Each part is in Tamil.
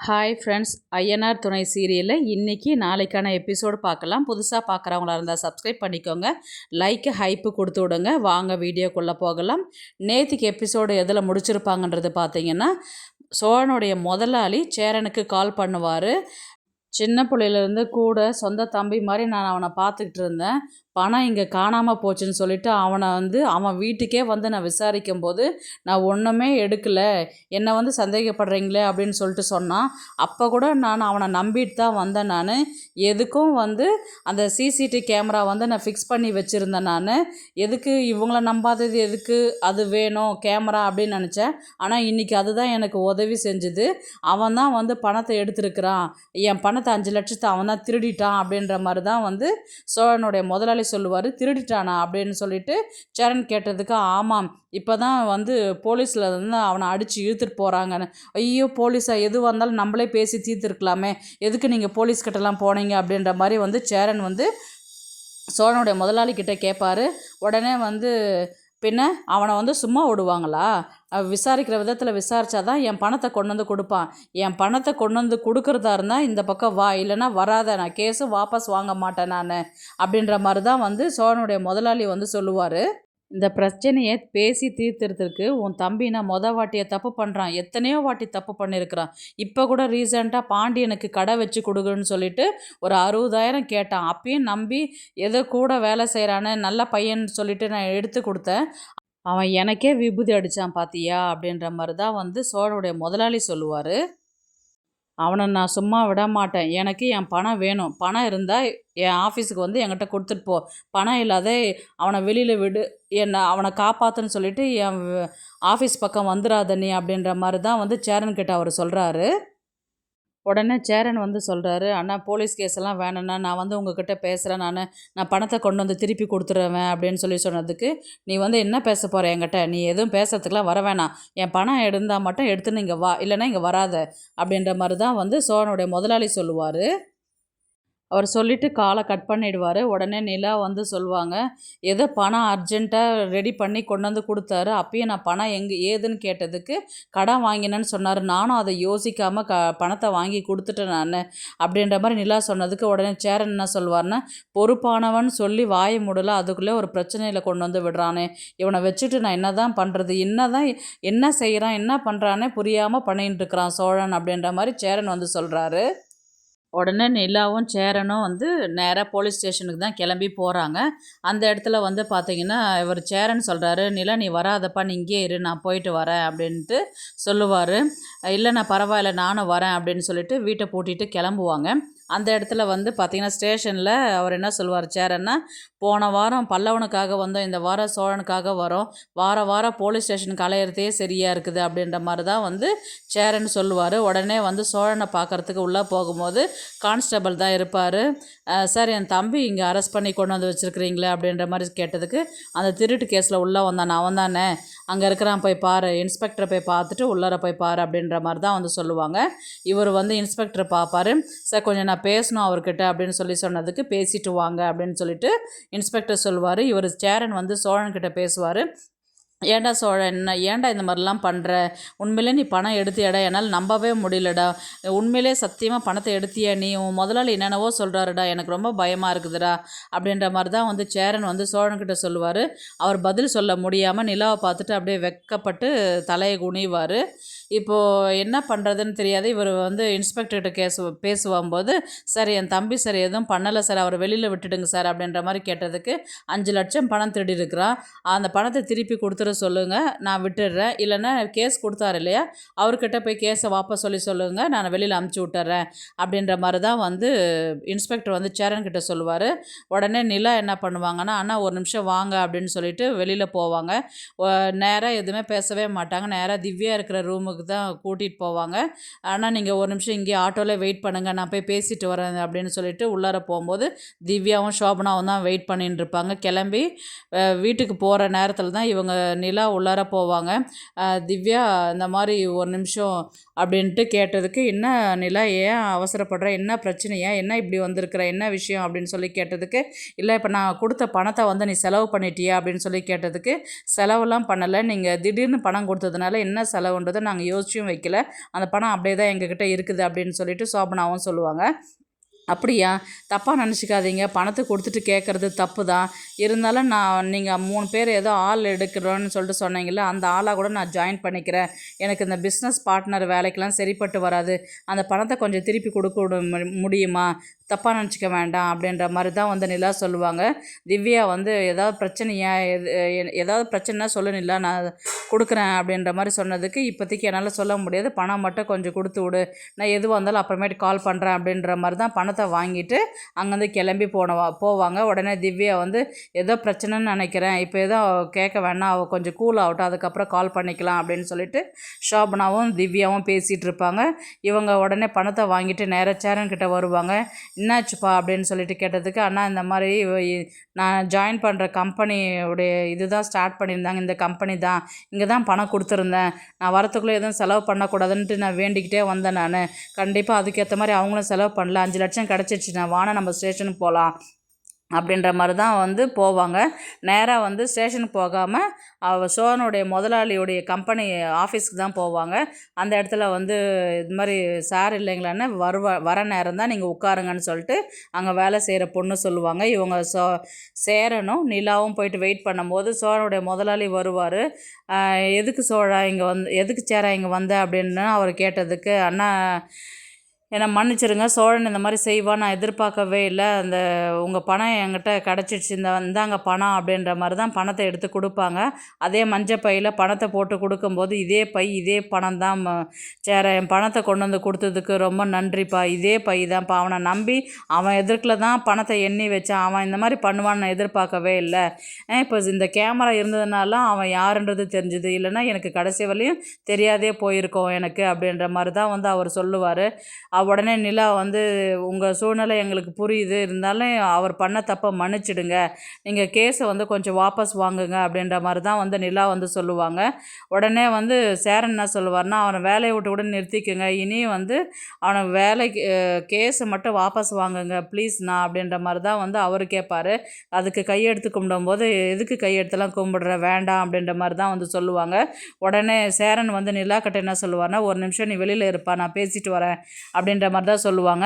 ஹாய் ஃப்ரெண்ட்ஸ், ஐயனார் துணை சீரியலில் இன்றைக்கி நாளைக்கான எபிசோடு பார்க்கலாம். புதுசாக பார்க்குறவங்களா இருந்தால் சப்ஸ்கிரைப் பண்ணிக்கோங்க, லைக்கு ஹைப்பு கொடுத்து விடுங்க. வாங்க வீடியோக்குள்ளே போகலாம். நேற்றுக்கு எபிசோடு எதில் முடிச்சிருப்பாங்கன்றது பார்த்தீங்கன்னா, சோழனுடைய முதலாளி சேரனுக்கு கால் பண்ணுவார். சின்ன பிள்ளையிலேருந்து கூட சொந்த தம்பி மாதிரி நான் அவனை பார்த்துக்கிட்டு இருந்தேன். பணம் இங்கே காணாமல் போச்சுன்னு சொல்லிட்டு அவன் வீட்டுக்கே நான் விசாரிக்கும் போது நான் ஒன்றுமே எடுக்கலை, என்னை சந்தேகப்படுறீங்களே அப்படின்னு சொல்லிட்டு சொன்னான். அப்போ கூட நான் அவனை நம்பிட்டு தான் வந்தேன். நான் எதுக்கும் அந்த சிசிடிவி கேமரா நான் ஃபிக்ஸ் பண்ணி வச்சுருந்தேன். நான் எதுக்கு இவங்கள நம்பாதது, எதுக்கு அது வேணும் கேமரா அப்படின்னு நினச்சேன். ஆனால் இன்றைக்கி அதுதான் எனக்கு உதவி செஞ்சுது. அவன் தான் பணத்தை எடுத்திருக்கிறான், என் பணத்தை 5 லட்சத்தை அவன் தான் திருடிட்டான் அப்படின்ற மாதிரி தான் சோழனுடைய முதலாளி சொல்லுவார். திருடிட்டானா அப்படின்னு சொல்லிட்டு சரண் கேட்டதுக்கு, ஆமாம், இப்போ தான் போலீஸில் அவனை அடித்து இழுத்துட்டு போகிறாங்கன்னு. ஐயோ, போலீஸா? எது வந்தாலும் நம்மளே பேசி தீர்த்துருக்கலாமே, எதுக்கு நீங்கள் போலீஸ்கிட்டலாம் போனீங்க அப்படின்ற மாதிரி சரண் சோழனுடைய முதலாளிக்கிட்ட கேட்பார். உடனே பின்ன அவனை சும்மா விடுவாங்களா? விசாரிக்கிற விதத்தில் விசாரித்தா தான் என் பணத்தை கொண்டு வந்து கொடுப்பான். என் பணத்தை கொண்டு வந்து கொடுக்குறதா இருந்தால் இந்த பக்கம் வா, இல்லைன்னா வராத, நான் கேஸும் வாபஸ் வாங்க மாட்டேன் நான் அப்படின்ற மாதிரி தான் சோழனுடைய முதலாளி சொல்லுவார். இந்த பிரச்சனையை பேசி தீர்த்துறதுக்கு உன் தம்பி நான் வாட்டியை தப்பு பண்ணுறான், எத்தனையோ வாட்டி தப்பு பண்ணியிருக்கிறான். இப்போ கூட ரீசெண்டாக பாண்டியனுக்கு கடை வச்சு கொடுக்குன்னு சொல்லிட்டு ஒரு 60,000 கேட்டான். அப்பயும் நம்பி எதோ கூட வேலை செய்கிறானே, நல்ல பையன் சொல்லிட்டு நான் எடுத்து கொடுத்தேன். அவன் எனக்கே விபூதி அடித்தான் பார்த்தியா அப்படின்ற மாதிரி தான் சோழனுடைய முதலாளி சொல்லுவார். அவனை நான் சும்மா விட மாட்டேன், எனக்கு என் பணம் வேணும். பணம் இருந்தால் என் ஆஃபீஸுக்கு என்கிட்ட கொடுத்துட்டு போ, பணம் இல்லாத அவனை வெளியில் விடு, அவனை காப்பாற்றுன்னு சொல்லிட்டு என் ஆஃபீஸ் பக்கம் வந்துடாத நீ அப்படின்ற மாதிரி தான் சேரன்கிட்ட அவர் சொல்கிறாரு. உடனே சேரன் சொல்கிறாரு, அண்ணா போலீஸ் கேஸெல்லாம் வேணும்ண்ணா, நான் உங்ககிட்ட பேசுகிறேன், நான் பணத்தை கொண்டு திருப்பி கொடுத்துருவேன் அப்படின்னு சொன்னதுக்கு, நீ என்ன பேச போகிற என்கிட்ட, நீ எதுவும் பேசுறதுக்கெலாம் வர வேணாம், என் பணம் இருந்தால் மட்டும் எடுத்துன்னு இங்கே வா, இல்லைன்னா இங்கே வராத அப்படின்ற மாதிரி தான் சோழனுடைய முதலாளி சொல்லுவார். அவர் சொல்லிவிட்டு காலை கட் பண்ணிவிடுவார். உடனே நிலா சொல்லுவாங்க, ஏதோ பணம் அர்ஜென்ட்டாக ரெடி பண்ணி கொண்டு கொடுத்தாரு, அப்பயும் நான் பணம் எங்கே ஏதுன்னு கேட்டதுக்கு கடன் வாங்கினேன்னு சொன்னார். நானும் அதை யோசிக்காமல் பணத்தை வாங்கி கொடுத்துட்டேன் நான் அப்படின்ற மாதிரி நிலா சொன்னதுக்கு உடனே சேரன் என்ன சொல்லுவார்னா, பொறுப்பானவன் சொல்லி வாயை மூடலை, அதுக்குள்ளே ஒரு பிரச்சனையில் கொண்டு விடுறானே, இவனை வச்சுட்டு நான் என்ன தான் பண்ணுறது, என்ன செய்கிறான், என்ன பண்ணுறானே புரியாமல் பண்ணிகிட்டு இருக்கிறான் சோழன் அப்படின்ற மாதிரி சேரன் சொல்கிறாரு. உடனே நிலாவும் சேரனும் நேராக போலீஸ் ஸ்டேஷனுக்கு தான் கிளம்பி போகிறாங்க. அந்த இடத்துல பார்த்தீங்கன்னா இவர் சேரன் சொல்கிறாரு, நிலா நீ வராதப்பா, நீ இங்கே இரு, நான் போயிட்டு வரேன் அப்படின்ட்டு சொல்லுவார். இல்லை நான் பரவாயில்ல, நானும் வரேன் அப்படின்னு சொல்லிட்டு வீட்டை பூட்டிட்டு கிளம்புவாங்க. அந்த இடத்துல பார்த்திங்கன்னா ஸ்டேஷனில் அவர் என்ன சொல்லுவார் சேரன்னா, போன வாரம் பல்லவனுக்காக வந்தோம், இந்த வாரம் சோழனுக்காக வரோம், வாரம் போலீஸ் ஸ்டேஷனுக்கு அலையிறதே சரியாக இருக்குது அப்படின்ற மாதிரி தான் சேரன் சொல்லுவார். உடனே சோழனை பார்க்குறதுக்கு உள்ளே போகும்போது கான்ஸ்டபிள் தான் இருப்பார். சார், என் தம்பி இங்கே அரெஸ்ட் பண்ணி கொண்டு வச்சுருக்கிறீங்களே அப்படின்ற மாதிரி கேட்டதுக்கு, அந்த திருட்டு கேஸில் உள்ளே வந்தான் அவன் தானே, அங்கே இருக்கிறான், போய் பாரு, இன்ஸ்பெக்டரை போய் பார்த்துட்டு உள்ளார போய் பாரு அப்படின்ற மாதிரி தான் சொல்லுவாங்க. இவர் இன்ஸ்பெக்டரை பார்ப்பார். சார், கொஞ்சம் நான் பேசணும் அவர்கிட்ட அப்படின்னு சொன்னதுக்கு, பேசிட்டு வாங்க அப்படின்னு சொல்லிட்டு இன்ஸ்பெக்டர் சொல்லுவார். இவர் சேரன் சோழன்கிட்ட பேசுவார். ஏன்டா சோழன், ஏன்டா இந்த மாதிரிலாம் பண்ணுற, உண்மையிலே நீ பணம் எடுத்தியாடா, என்னால் நம்பவே முடியலடா, உண்மையிலே சத்தியமாக பணத்தை எடுத்தியா நீ, உன் முதலாளி என்னென்னவோ சொல்கிறாருடா, எனக்கு ரொம்ப பயமாக இருக்குதுடா அப்படின்ற மாதிரி தான் சேரன் சோழன்கிட்ட சொல்லுவார். அவர் பதில் சொல்ல முடியாமல் நிலாவை பார்த்துட்டு அப்படியே வெக்கப்பட்டு தலையை குனிவார். இப்போது என்ன பண்ணுறதுன்னு தெரியாது. இவர் இன்ஸ்பெக்டர்கிட்ட பேசும்போது, சார் என் தம்பி சார் எதுவும் பண்ணலை சார், அவர் வெளியில் விட்டுடுங்க சார் அப்படின்ற மாதிரி கேட்டதுக்கு, 5 லட்சம் பணம் திருடி இருக்கிறான், அந்த பணத்தை திருப்பி கொடுத்துட சொல்லுங்கள், நான் விட்டுடுறேன், இல்லைன்னா கேஸ் கொடுத்தாரு இல்லையா, அவர்கிட்ட போய் கேஸை வாபஸ் சொல்லுங்கள், நான் வெளியில் அமுச்சு விட்டுறேன் அப்படின்ற மாதிரி தான் இன்ஸ்பெக்டர் சேரன்கிட்ட சொல்லுவார். உடனே நிலா என்ன பண்ணுவாங்கன்னா, அண்ணா ஒரு நிமிஷம் வாங்க அப்படின்னு சொல்லிட்டு வெளியில் போவாங்க. நேராக எதுவுமே பேசவே மாட்டாங்க, நேராக திவ்யா இருக்கிற ரூமுக்கு தான் கூட்டிகிட்டு போவாங்க. ஆனால் நீங்கள் ஒரு நிமிஷம் இங்கே ஆட்டோவில் வெயிட் பண்ணுங்கள், நான் போய் பேசிட்டு வரேன் அப்படின்னு சொல்லிட்டு உள்ளார போகும்போது திவ்யாவும் சோபனாவும் தான் வெயிட் பண்ணிட்டு இருப்பாங்க. கிளம்பி வீட்டுக்கு போகிற நேரத்தில் தான் இவங்க நிலா உள்ளார போவாங்க. திவ்யா இந்த மாதிரி ஒரு நிமிஷம் அப்படின்ட்டு கேட்டதுக்கு, என்ன நிலா ஏன் அவசரப்படுற, என்ன பிரச்சனையா, என்ன இப்படி வந்திருக்கிற, என்ன விஷயம் அப்படின்னு சொல்லி கேட்டதுக்கு, இல்லை இப்போ நான் கொடுத்த பணத்தை வந்து நீ செலவு பண்ணிட்டியா அப்படின்னு சொல்லி கேட்டதுக்கு, செலவெல்லாம் பண்ணலை, நீங்கள் திடீர்னு பணம் கொடுத்ததுனால என்ன செலவுன்றதை நாங்கள் யோசிச்சும் வைக்கல, அந்த பணம் அப்படியே தான் எங்ககிட்ட இருக்குது அப்படின்னு சொல்லிட்டு சோபனாவும் சொல்லுவாங்க. அப்படியா, தப்பாக நினச்சிக்காதீங்க, பணத்தை கொடுத்துட்டு கேட்குறது தப்பு தான், இருந்தாலும் நீங்கள் 3 பேர் ஏதோ ஆள் எடுக்கிறோன்னு சொல்லிட்டு சொன்னீங்கல்ல, அந்த ஆளாக கூட நான் ஜாயின் பண்ணிக்கிறேன், எனக்கு இந்த பிஸ்னஸ் பார்ட்னர் வேலைக்கெலாம் சரிப்பட்டு வராது, அந்த பணத்தை கொஞ்சம் திருப்பி கொடுக்க முடியுமா, தப்பாக நினச்சிக்க வேண்டாம் அப்படின்ற மாதிரி தான் வந்து நிலா சொல்லுவாங்க. திவ்யா வந்து ஏதாவது பிரச்சனையா, ஏதாவது பிரச்சனைனா சொல்லு நிலா, நான் கொடுக்குறேன் அப்படின்ற மாதிரி சொன்னதுக்கு, இப்போதைக்கு என்னால் சொல்ல முடியாது, பணம் மட்டும் கொஞ்சம் கொடுத்து விடு, நான் எதுவாக இருந்தாலும் அப்புறமேட்டு கால் பண்ணுறேன் அப்படின்ற மாதிரி தான் பணத்தை வாங்கிட்டு அங்கேருந்து கிளம்பி போவாங்க. உடனே திவ்யா வந்து ஏதோ பிரச்சனைன்னு நினைக்கிறேன், இப்போ ஏதோ கேட்க வேணாம், அவள் கொஞ்சம் கூல் ஆகட்டும், அதுக்கப்புறம் கால் பண்ணிக்கலாம் அப்படின்னு சொல்லிட்டு ஷோபனாவும் திவ்யாவும் பேசிகிட்டு இருப்பாங்க. இவங்க உடனே பணத்தை வாங்கிட்டு நேராக சேரன்கிட்ட வருவாங்க. என்னாச்சுப்பா அப்படின்னு சொல்லிட்டு கேட்டதுக்கு, அண்ணா இந்த மாதிரி நான் ஜாயின் பண்ணுற கம்பெனியோடைய இது தான் ஸ்டார்ட் பண்ணியிருந்தாங்க, இந்த கம்பெனி தான், இங்கே தான் பணம் கொடுத்துருந்தேன், நான் வரத்துக்குள்ளே எதுவும் செலவு பண்ணக்கூடாதுன்ட்டு நான் வேண்டிக்கிட்டே வந்தேன், நான் கண்டிப்பாக அதுக்கேற்ற மாதிரி அவங்களும் செலவு பண்ணல, 5 லட்சம் கிடச்சிடுச்சு, நான் வாங்க நம்ம ஸ்டேஷனுக்கு போகலாம் அப்படின்ற மாதிரி தான் வந்து போவாங்க. நேராக வந்து ஸ்டேஷனுக்கு போகாமல் சோழனுடைய முதலாளியுடைய கம்பெனி ஆஃபீஸ்க்கு தான் போவாங்க. அந்த இடத்துல வந்து இது மாதிரி சார் இல்லைங்களான்னு வர நேரம் தான் நீங்கள் உட்காருங்கன்னு சொல்லிட்டு அங்கே வேலை செய்கிற பொண்ணு சொல்லுவாங்க. இவங்க சேரனும் நிலாவும் போயிட்டு வெயிட் பண்ணும்போது சோழனுடைய முதலாளி வருவார். எதுக்கு சோழா இங்கே எதுக்கு சேரா இங்கே வந்த அப்படின்னு அவர் கேட்டதுக்கு, அண்ணா என்னை மன்னிச்சிருங்க, சோழன் இந்த மாதிரி செய்வான் நான் எதிர்பார்க்கவே இல்லை, அந்த உங்கள் பணம் என்கிட்ட கிடச்சிடுச்சு, இந்தாங்க பணம் அப்படின்ற மாதிரி தான் பணத்தை எடுத்து கொடுப்பாங்க. அதே மஞ்சள் பையில் பணத்தை போட்டு கொடுக்கும்போது, இதே பணம் தான் சேர, என் பணத்தை கொண்டு வந்து கொடுத்ததுக்கு ரொம்ப நன்றிப்பா, இதே பை தான்ப்பா, அவனை நம்பி அவன் எதிர்க்கில் தான் பணத்தை எண்ணி வச்சான், அவன் இந்த மாதிரி பண்ணுவான்னு நான் எதிர்பார்க்கவே இல்லை, இப்போ இந்த கேமரா இருந்ததுனால அவன் யாருன்றது தெரிஞ்சுது, இல்லைன்னா எனக்கு கடைசி வரையும் தெரியாதே போயிருக்கோம் எனக்கு அப்படின்ற மாதிரி தான் வந்து அவர் சொல்லுவார். உடனே நிலா வந்து, உங்கள் சூழ்நிலை எங்களுக்கு புரியுது, இருந்தாலும் அவர் பண்ண தப்பை மன்னிச்சிடுங்க, நீங்கள் கேஸை வந்து கொஞ்சம் வாபஸ் வாங்குங்க அப்படின்ற மாதிரி தான் வந்து நிலா வந்து சொல்லுவாங்க. உடனே வந்து சேரன் என்ன சொல்லுவார்னா, அவனை வேலையை விட்டு கூட நிறுத்திக்குங்க, இனி வந்து அவனை வேலைக்கு கேஸை மட்டும் வாபஸ் வாங்குங்க ப்ளீஸ்ண்ணா அப்படின்ற மாதிரி தான் வந்து அவர் கேட்பார். அதுக்கு கையெடுத்து கும்பிடும்போது, எதுக்கு கையெடுத்துலாம் கும்பிடுற, வேண்டாம் அப்படின்ற மாதிரி தான் வந்து சொல்லுவாங்க. உடனே சேரன் வந்து நிலா கிட்ட என்ன சொல்லுவார்னா, ஒரு நிமிஷம் நீ வெளியில் இருப்பா, நான் பேசிட்டு வரேன் அப்படின்ற மாதிரி தான் சொல்லுவாங்க.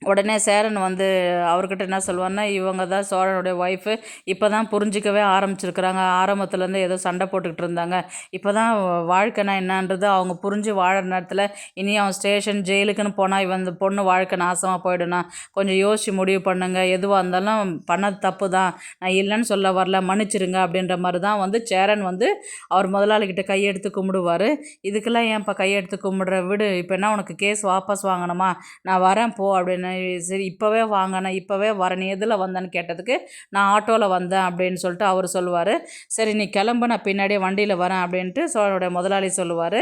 உடனே சேரன் வந்து அவர்கிட்ட என்ன சொல்லுவார்னா, இவங்க தான் சோழனுடைய ஒய்ஃபு, இப்போ தான் புரிஞ்சிக்கவே ஆரம்பிச்சிருக்கிறாங்க, ஆரம்பத்துலேருந்து ஏதோ சண்டை போட்டுக்கிட்டு இருந்தாங்க, இப்போ தான் வாழ்க்கைனா என்னன்றது அவங்க புரிஞ்சு வாழற நேரத்தில், இனி அவன் ஸ்டேஷன் ஜெயிலுக்குன்னு போனால் இவன் இந்த பொண்ணு வாழ்க்கை நாசமாக போயிடுனா, கொஞ்சம் யோசிச்சு முடிவு பண்ணுங்க, எதுவாக இருந்தாலும் பண்ணது தப்பு தான், நான் இல்லைன்னு சொல்ல வரல, மன்னிச்சிருங்க அப்படின்ற மாதிரி தான் வந்து சேரன் வந்து அவர் முதலாளிகிட்ட கையெடுத்து கும்பிடுவார். இதுக்கெல்லாம் ஏன்ப்பா கையெடுத்து கும்பிடுற, விடு, இப்போ என்ன உனக்கு கேஸ் வாபஸ் வாங்கணுமா, நான் வரேன் போ அப்படின்னு, சரி இப்போவே வாங்க, நான் இப்போவே வரேன், நீ எதில் வந்தேன்னு கேட்டதுக்கு, நான் ஆட்டோவில் வந்தேன் அப்படின்னு சொல்லிட்டு அவர் சொல்லுவார். சரி நீ கிளம்பு, நான் பின்னாடியே வண்டியில் வரேன் அப்படின்ட்டு சோழனுடைய முதலாளி சொல்லுவார்.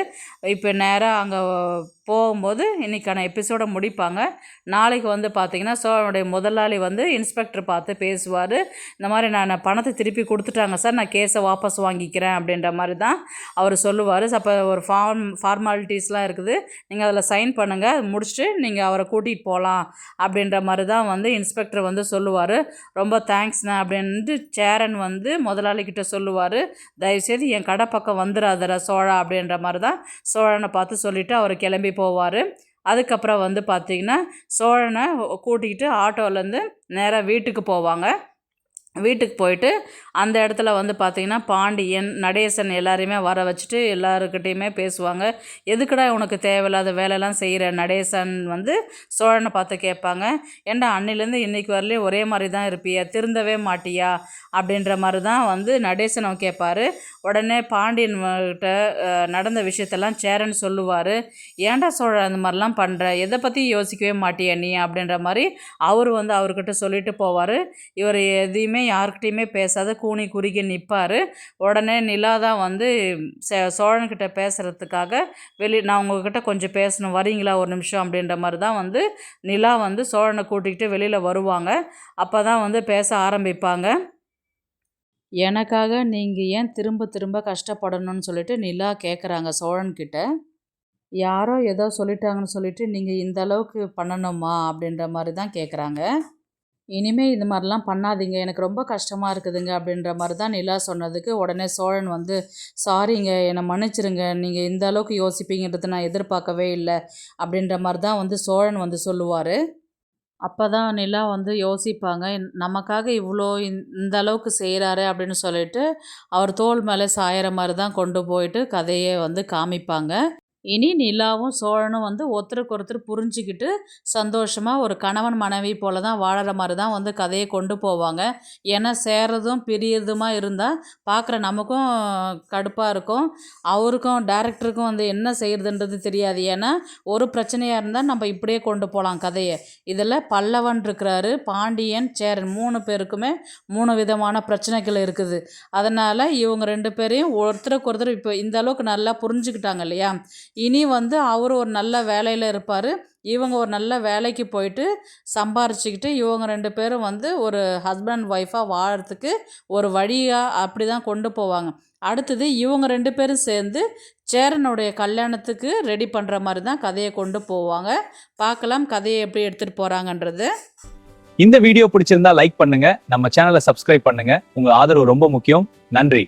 இப்போ நேராக அங்கே போகும்போது இன்றைக்கான எபிசோடை முடிப்பாங்க. நாளைக்கு வந்து பார்த்திங்கன்னா சோழனுடைய முதலாளி வந்து இன்ஸ்பெக்டர் பார்த்து பேசுவார். இந்த மாதிரி நான் பணத்தை திருப்பி கொடுத்துட்டாங்க சார், நான் கேஸை வாபஸ் வாங்கிக்கிறேன் அப்படின்ற மாதிரி தான் அவர் சொல்லுவார். அப்போ ஒரு ஃபார்மாலிட்டிஸ்லாம் இருக்குது, நீங்கள் அதில் சைன் பண்ணுங்கள், முடிச்சுட்டு நீங்கள் அவரை கூட்டிகிட்டு போகலாம் அப்படின்ற மாதிரி தான் வந்து இன்ஸ்பெக்டர் வந்து சொல்லுவார். ரொம்ப தேங்க்ஸ்ண்ணா அப்படின்ட்டு சேரன் வந்து முதலாளிக்கிட்ட சொல்லுவார். தயவுசெய்து என் கடை பக்கம் வந்துடாதரா சோழா அப்படின்ற மாதிரி தான் சோழனை பார்த்து சொல்லிவிட்டு அவர் கிளம்பி போவார். அதுக்கப்புறம் வந்து பார்த்திங்கன்னா சோழனை கூட்டிகிட்டு ஆட்டோலேருந்து நேராக வீட்டுக்கு போவாங்க. வீட்டுக்கு போயிட்டு அந்த இடத்துல வந்து பார்த்திங்கன்னா பாண்டியன், நடேசன் எல்லாரையுமே வர வச்சுட்டு எல்லாருக்கிட்டேயுமே பேசுவாங்க. எதுக்குடா உனக்கு தேவையில்லாத வேலைலாம் செய்கிற நடேசன் வந்து சோழனை பார்த்து கேட்பாங்க. ஏண்டா அன்னிலேருந்து இன்றைக்கி வரலையும் ஒரே மாதிரி தான் இருப்பியா, திருந்தவே மாட்டியா அப்படின்ற மாதிரி தான் வந்து நடேசனை கேட்பார். உடனே பாண்டியன்கிட்ட நடந்த விஷயத்தெல்லாம் சேரன் சொல்லுவார். ஏண்டா சோழ அந்த மாதிரிலாம் பண்ணுற, எதை பற்றி யோசிக்கவே மாட்டியா நீ அப்படின்ற மாதிரி அவர் வந்து அவர்கிட்ட சொல்லிட்டு போவார். இவர் எதையுமே யார்கிட்டையுமே பேசாத கூனி குறுகி நிற்பார். உடனே நிலா தான் வந்து சோழன்கிட்ட பேசுகிறதுக்காக நான் உங்ககிட்ட கொஞ்சம் பேசணும், வரீங்களா ஒரு நிமிஷம் அப்படின்ற மாதிரி தான் வந்து நிலா வந்து சோழனை கூட்டிகிட்டு வெளியில் வருவாங்க. அப்போ தான் வந்து பேச ஆரம்பிப்பாங்க. எனக்காக நீங்கள் ஏன் திரும்ப திரும்ப கஷ்டப்படணும்னு சொல்லிட்டு நிலா கேட்குறாங்க சோழன்கிட்ட. யாரோ ஏதோ சொல்லிட்டாங்கன்னு சொல்லிட்டு நீங்கள் இந்த அளவுக்கு பண்ணணுமா அப்படின்ற மாதிரி தான் கேட்குறாங்க. இனிமே இது மாதிரிலாம் பண்ணாதீங்க, எனக்கு ரொம்ப கஷ்டமாக இருக்குதுங்க அப்படின்ற மாதிரி தான் நிலா சொன்னதுக்கு உடனே சோழன் வந்து, சாரிங்க, என்னை மன்னிச்சிருங்க, நீங்கள் இந்த அளவுக்கு யோசிப்பீங்கன்றது நான் எதிர்பார்க்கவே இல்லை அப்படின்ற மாதிரி தான் வந்து சோழன் வந்து சொல்லுவார். அப்போ தான் நிலா வந்து யோசிப்பாங்க, நமக்காக இவ்வளோ இந்த அளவுக்கு செய்கிறாரு அப்படின்னு சொல்லிட்டு அவர் தோள் மேலே சாயிற மாதிரி தான் கொண்டு போயிட்டு கதையை வந்து காமிப்பாங்க. இனி நிலாவும் சோழனும் வந்து ஒருத்தருக்கு ஒருத்தர் புரிஞ்சுக்கிட்டு சந்தோஷமாக ஒரு கணவன் மனைவி போல தான் வாழற மாதிரி தான் வந்து கதையை கொண்டு போவாங்க. ஏன்னா சேர்றதும் பிரியறதுமா இருந்தால் பார்க்குற நமக்கும் கடுப்பாக இருக்கும், அவருக்கும் டேரக்டருக்கும் வந்து என்ன செய்கிறதுன்றது தெரியாது. ஏன்னா ஒரு பிரச்சனையாக இருந்தால் நம்ம இப்படியே கொண்டு போகலாம் கதையை. இதில் பல்லவன் இருக்கிறாரு, பாண்டியன், சேரன் 3 பேருக்குமே 3 விதமான பிரச்சனைகள் இருக்குது. அதனால் இவங்க 2 பேரையும் ஒருத்தருக்கு ஒருத்தர் இப்போ இந்த அளவுக்கு நல்லா புரிஞ்சுக்கிட்டாங்க இல்லையா. இனி வந்து அவர் ஒரு நல்ல வேலையில் இருப்பார், இவங்க ஒரு நல்ல வேலைக்கு போயிட்டு சம்பாரிச்சுக்கிட்டு இவங்க 2 பேரும் வந்து ஒரு ஹஸ்பண்ட் அண்ட் ஒய்ஃபாக வாழறதுக்கு ஒரு வழியாக அப்படி தான் கொண்டு போவாங்க. அடுத்தது இவங்க 2 பேரும் சேர்ந்து சேரனுடைய கல்யாணத்துக்கு ரெடி பண்ணுற மாதிரி தான் கதையை கொண்டு போவாங்க. பார்க்கலாம் கதையை எப்படி எடுத்துகிட்டு போகிறாங்கன்றது. இந்த வீடியோ பிடிச்சிருந்தா லைக் பண்ணுங்க, நம்ம சேனலை சப்ஸ்கிரைப் பண்ணுங்க. உங்க ஆதரவு ரொம்ப முக்கியம். நன்றி.